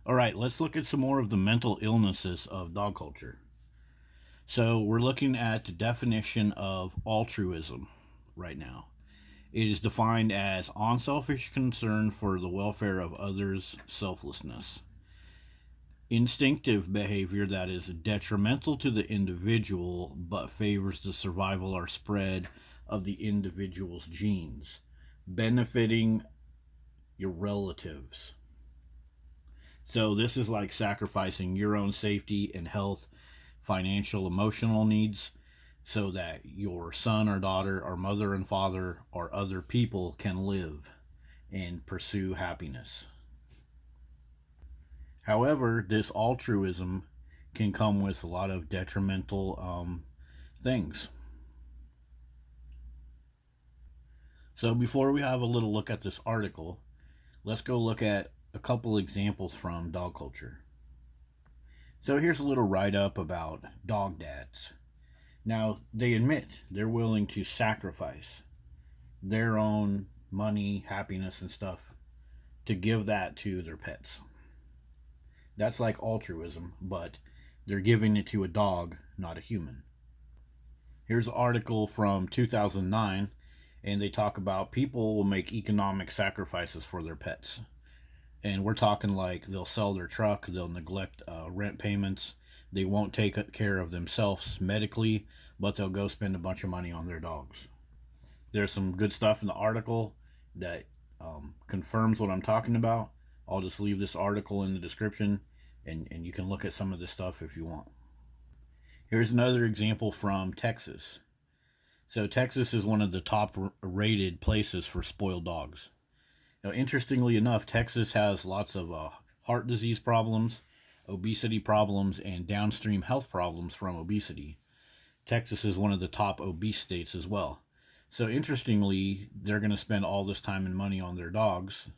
All right, let's look at some more of the mental illnesses of dog culture. So, we're looking at the definition of altruism right now. It is defined as unselfish concern for the welfare of others, selflessness. Instinctive behavior that is detrimental to the individual but favors the survival or spread of the individual's genes, benefiting your relatives. So this is like sacrificing your own safety and health, financial, emotional needs so that your son or daughter or mother and father or other people can live and pursue happiness. However, this altruism can come with a lot of detrimental things. So before we have a little look at this article, let's go look at a couple examples from dog culture. So here's a little write up about dog dads. Now, they admit they're willing to sacrifice their own money, happiness, and stuff to give that to their pets. That's like altruism, but they're giving it to a dog, not a human. Here's an article from 2009, and they talk about people will make economic sacrifices for their pets. And we're talking like they'll sell their truck, they'll neglect rent payments, they won't take care of themselves medically, but they'll go spend a bunch of money on their dogs. There's some good stuff in the article that confirms what I'm talking about. I'll just leave this article in the description, and you can look at some of this stuff if you want. Here's another example from Texas. So, Texas is one of the top rated places for spoiled dogs. Now, interestingly enough, Texas has lots of heart disease problems, obesity problems, and downstream health problems from obesity. Texas is one of the top obese states as well. So, interestingly, they're going to spend all this time and money on their dogs.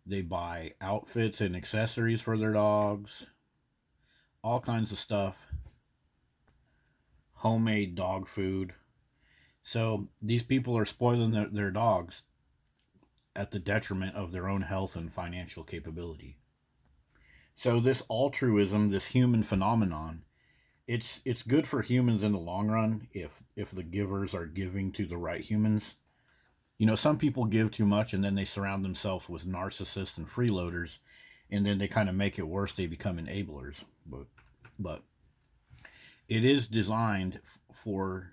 They buy outfits and accessories for their dogs, all kinds of stuff, homemade dog food. So, these people are spoiling their dogs at the detriment of their own health and financial capability. So this altruism, this human phenomenon, it's good for humans in the long run if the givers are giving to the right humans. You know, some people give too much and then they surround themselves with narcissists and freeloaders, and then they kind of make it worse. They become enablers. But it is designed for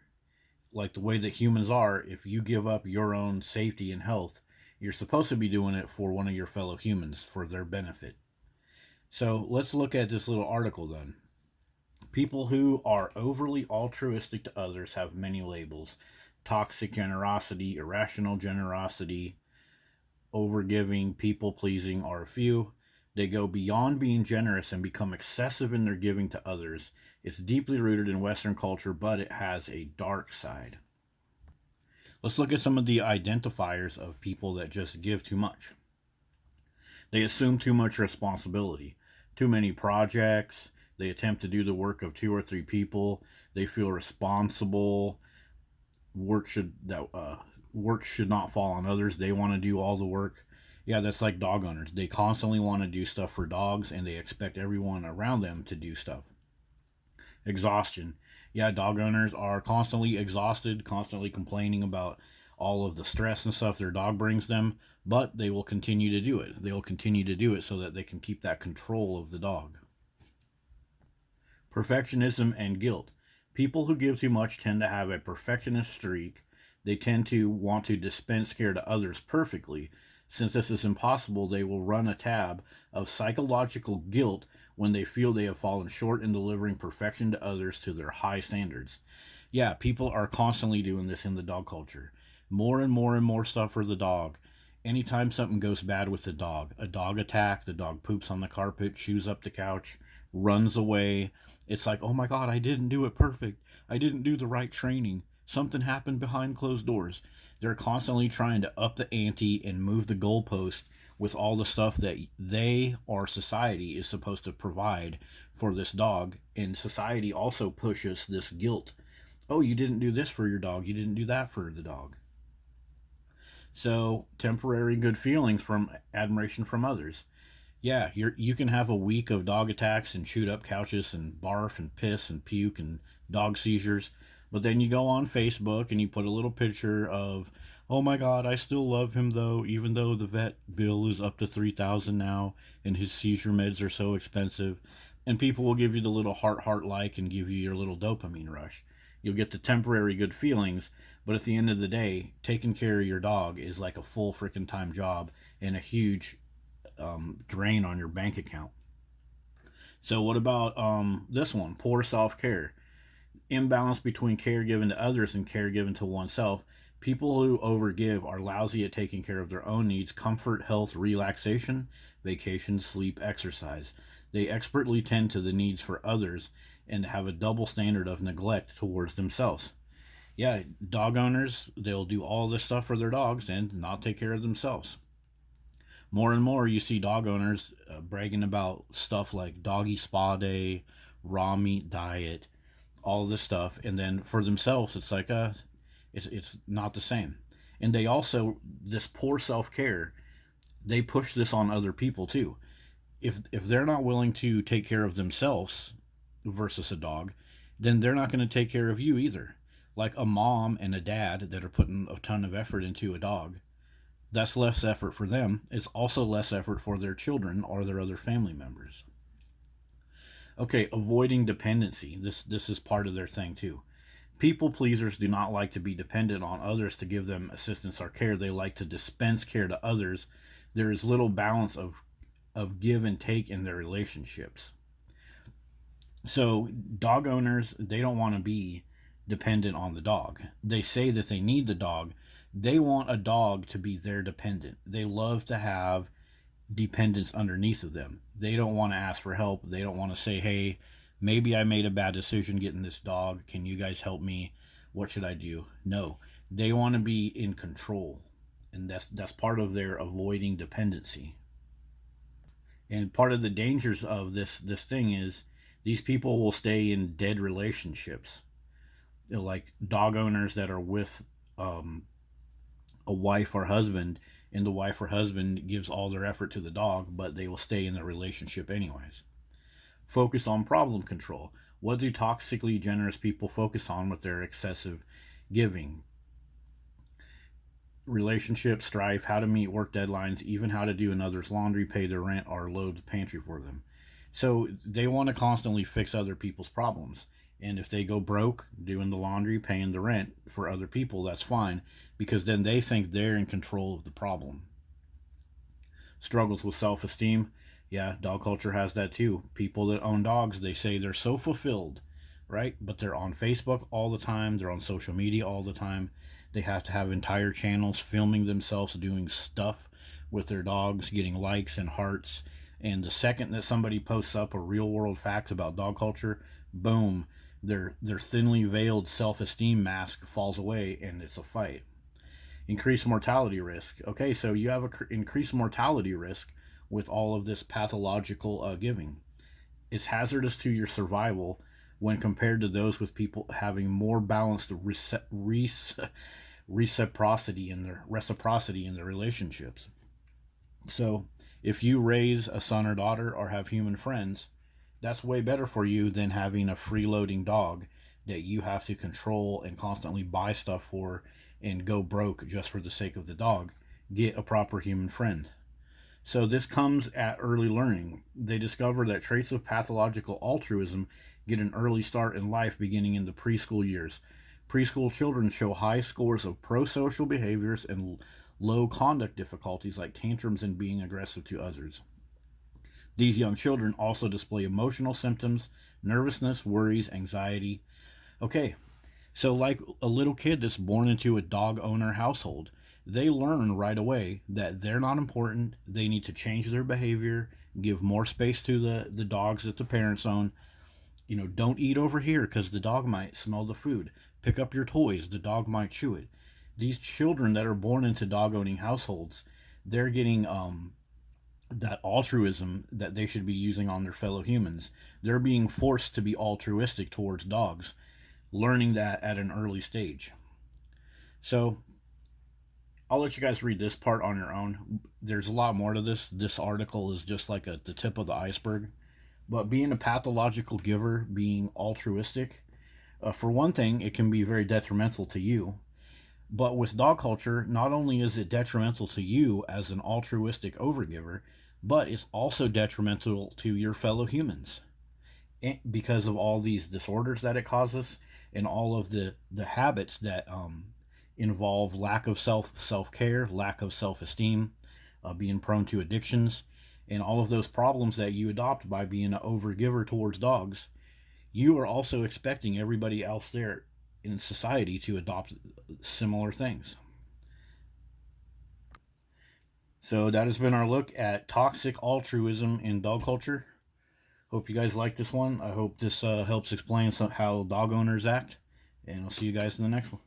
like the way that humans are. If you give up your own safety and health, you're supposed to be doing it for one of your fellow humans for their benefit. So let's look at this little article then. People who are overly altruistic to others have many labels: toxic generosity, irrational generosity, overgiving, people pleasing are a few. They go beyond being generous and become excessive in their giving to others. It's deeply rooted in Western culture, but it has a dark side. Let's look at some of the identifiers of people that just give too much. They assume too much responsibility, too many projects, they attempt to do the work of two or three people, they feel responsible, work should not fall on others, they want to do all the work. Yeah, that's like dog owners. They constantly want to do stuff for dogs and they expect everyone around them to do stuff. Exhaustion. Yeah, dog owners are constantly exhausted, constantly complaining about all of the stress and stuff their dog brings them, but they will continue to do it. They will continue to do it so that they can keep that control of the dog. Perfectionism and guilt. People who give too much tend to have a perfectionist streak. They tend to want to dispense care to others perfectly. Since this is impossible, they will run a tab of psychological guilt when they feel they have fallen short in delivering perfection to others to their high standards. Yeah, people are constantly doing this in the dog culture. More and more and more stuff for the dog. Anytime something goes bad with the dog, a dog attack, the dog poops on the carpet, chews up the couch, runs away. It's like, oh my God, I didn't do it perfect. I didn't do the right training. Something happened behind closed doors. They're constantly trying to up the ante and move the goalpost with all the stuff that they or society is supposed to provide for this dog. And society also pushes this guilt. Oh, you didn't do this for your dog. You didn't do that for the dog. So, temporary good feelings from admiration from others. Yeah, you can have a week of dog attacks and chewed up couches and barf and piss and puke and dog seizures, but then you go on Facebook and you put a little picture of, oh my God, I still love him though, even though the vet bill is up to 3,000 now and his seizure meds are so expensive, and people will give you the little heart like and give you your little dopamine rush. You'll get the temporary good feelings, but at the end of the day, taking care of your dog is like a full freaking time job and a huge drain on your bank account. So, what about this one? Poor self care. Imbalance between care given to others and care given to oneself. People who overgive are lousy at taking care of their own needs: comfort, health, relaxation, vacation, sleep, exercise. They expertly tend to the needs for others and have a double standard of neglect towards themselves. Yeah, dog owners, they'll do all this stuff for their dogs and not take care of themselves. More and more, you see dog owners bragging about stuff like doggy spa day, raw meat diet, all this stuff, and then for themselves, it's like it's not the same. And they also, this poor self care, they push this on other people too. If they're not willing to take care of themselves versus a dog, then they're not going to take care of you either. Like a mom and a dad that are putting a ton of effort into a dog, that's less effort for them. It's also less effort for their children or their other family members. Okay, avoiding dependency. This is part of their thing too. People pleasers do not like to be dependent on others to give them assistance or care. They like to dispense care to others. There is little balance of give and take in their relationships. So dog owners, they don't want to be dependent on the dog. They say that they need the dog. They want a dog to be their dependent. They love to have dependents underneath of them. They don't want to ask for help. They don't want to say, hey, maybe I made a bad decision getting this dog. Can you guys help me? What should I do? No. They want to be in control. And that's part of their avoiding dependency. And part of the dangers of this thing is these people will stay in dead relationships. They're like dog owners that are with a wife or husband, and the wife or husband gives all their effort to the dog, but they will stay in the relationship anyways. Focus on problem control. What do toxically generous people focus on with their excessive giving? Relationship strife, how to meet work deadlines, even how to do another's laundry, pay their rent, or load the pantry for them. So they want to constantly fix other people's problems. And if they go broke doing the laundry, paying the rent for other people, that's fine, because then they think they're in control of the problem. Struggles with self esteem. Yeah, dog culture has that too. People that own dogs, they say they're so fulfilled, right? But they're on Facebook all the time, they're on social media all the time. They have to have entire channels filming themselves doing stuff with their dogs, getting likes and hearts. And the second that somebody posts up a real world fact about dog culture, boom, their thinly veiled self-esteem mask falls away and it's a fight. Increased mortality risk. Okay, so you have a increased mortality risk with all of this pathological giving. It's hazardous to your survival when compared to those with people having more balanced reciprocity in their relationships. So if you raise a son or daughter or have human friends, that's way better for you than having a freeloading dog that you have to control and constantly buy stuff for and go broke just for the sake of the dog. Get a proper human friend. So this comes at early learning. They discover that traits of pathological altruism get an early start in life beginning in the preschool years. Preschool children show high scores of prosocial behaviors and low conduct difficulties like tantrums and being aggressive to others. These young children also display emotional symptoms, nervousness, worries, anxiety. Okay, so like a little kid that's born into a dog owner household, they learn right away that they're not important. They need to change their behavior, give more space to the dogs that the parents own. You know, don't eat over here because the dog might smell the food. Pick up your toys, the dog might chew it. These children that are born into dog owning households, they're getting that altruism that they should be using on their fellow humans. They're being forced to be altruistic towards dogs, learning that at an early stage. So I'll let you guys read this part on your own. There's a lot more to this. This article is just like the tip of the iceberg. But being a pathological giver, being altruistic, for one thing, it can be very detrimental to you. But with dog culture, not only is it detrimental to you as an altruistic overgiver, but it's also detrimental to your fellow humans because of all these disorders that it causes and all of the habits that involve lack of self care, lack of self esteem, being prone to addictions, and all of those problems that you adopt by being an overgiver towards dogs. You are also expecting everybody else there in society to adopt similar things. So that has been our look at toxic altruism in dog culture. Hope you guys like this one. I hope this helps explain how dog owners act. And I'll see you guys in the next one.